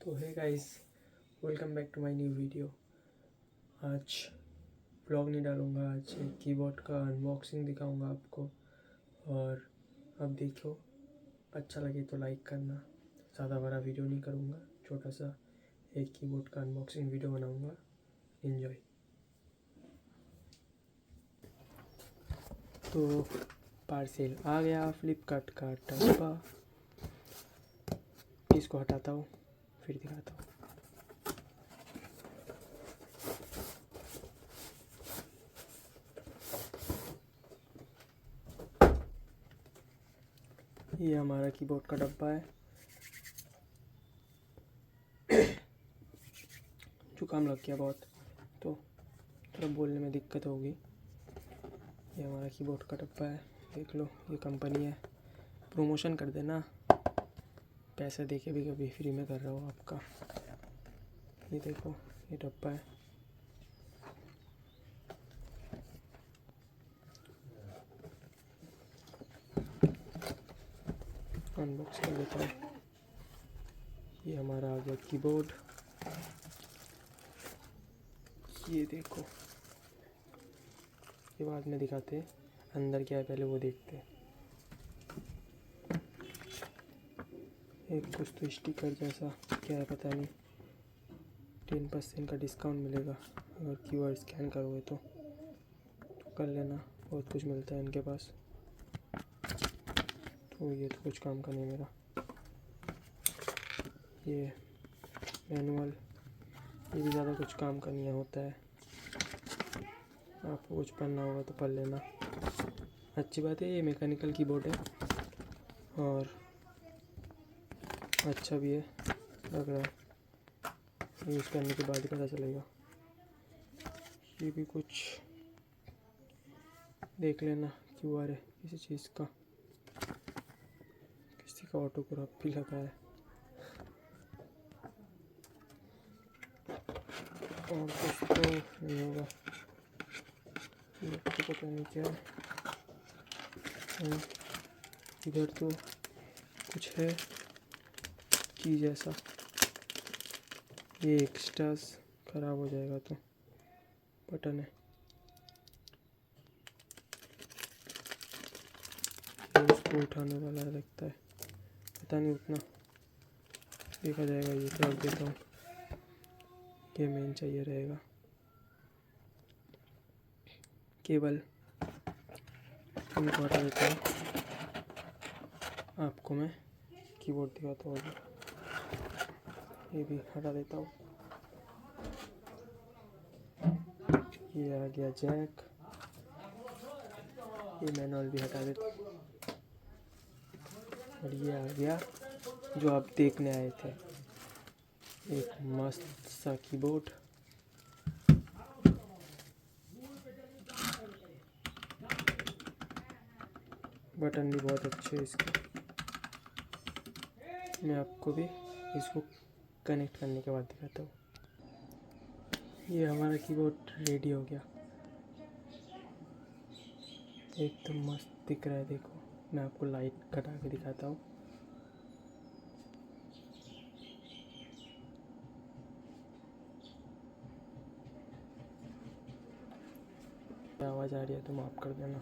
तो है guys, welcome back to my new video. आज व्लॉग नहीं डालूँगा, आज एक कीबोर्ड का अनबॉक्सिंग दिखाऊंगा आपको। और अब देखो, अच्छा लगे तो लाइक करना। ज़्यादा बड़ा वीडियो नहीं करूँगा, छोटा सा एक कीबोर्ड का अनबॉक्सिंग वीडियो बनाऊँगा। एंजॉय। तो पार्सल आ गया, फ्लिपकार्ट का डब्बा। इसको हटाता हूँ, फिर दिखाता हूँ। ये हमारा कीबोर्ड का डब्बा है। जुकाम लग गया बहुत, तो थोड़ा बोलने में दिक्कत होगी। ये हमारा कीबोर्ड का डब्बा है, देख लो। ये कंपनी है, प्रमोशन कर देना। पैसे देके भी कभी फ्री में कर रहा हूँ आपका। ये देखो, ये डब्बा है। अनबॉक्स कर देता हूँ। ये हमारा आ गया कीबोर्ड। ये देखो, ये बाद में दिखाते हैं, अंदर क्या है पहले वो देखते हैं। एक कुछ तो स्टिकर जैसा क्या है पता नहीं। 10% का डिस्काउंट मिलेगा अगर क्यूआर स्कैन करोगे तो कर लेना। बहुत कुछ मिलता है इनके पास। तो ये तो कुछ काम का नहीं मेरा। ये मैनुअल, ये भी ज़्यादा कुछ काम का नहीं होता है। आपको कुछ पढ़ना होगा तो पढ़ लेना। अच्छी बात है, ये मैकेनिकल कीबोर्ड है और अच्छा भी है लग रहा है। यूज़ करने के बाद ही पता चलेगा। ये भी कुछ देख लेना, क्यूआर है किसी चीज़ का, किसी का ऑटोग्राफ भी लगा है। और कुछ तो नहीं होगा, ये तो पता नहीं क्या है। इधर तो कुछ है चीज़ ऐसा। ये एक्स्ट्रास ख़राब हो जाएगा तो बटन है। उसको उठाने वाला लगता है, पता नहीं, उतना देखा जाएगा। ये तो रख देता हूँ, ये मेन चाहिए रहेगा। केबल इनको हटा देता हूँ, आपको मैं कीबोर्ड दिखाता हूँ। ये भी हटा देता हूँ। ये आ गया जैक, ये मैनुअल भी हटा देता हूँ। और ये आ गया जो आप देखने आए थे, एक मस्त सा कीबोर्ड। बटन भी बहुत अच्छे हैं इसके। मैं आपको भी इसको कनेक्ट करने के बाद दिखाता हूँ। ये हमारा कीबोर्ड रेडी हो गया, एकदम मस्त दिख रहा है। देखो, मैं आपको लाइट कटा के दिखाता हूँ। आवाज़ आ रही है तो माफ़ कर देना।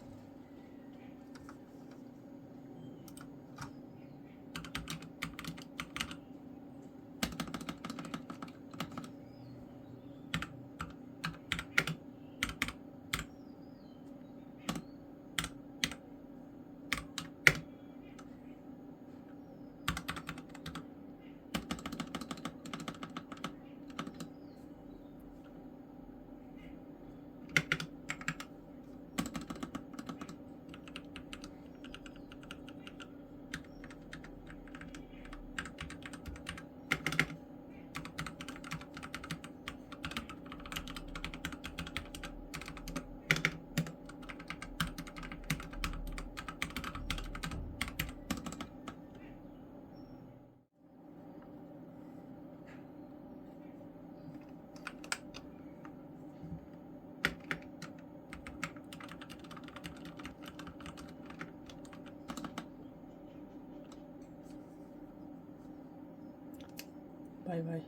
Bye bye.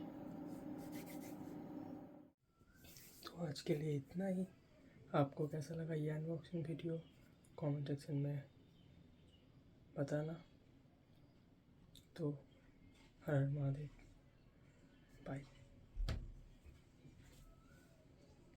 तो आज के लिए इतना ही। आपको कैसा लगा ये अनबॉक्सिंग वीडियो कमेंट सेक्शन में बताना। तो हर हर महादेव। बाय।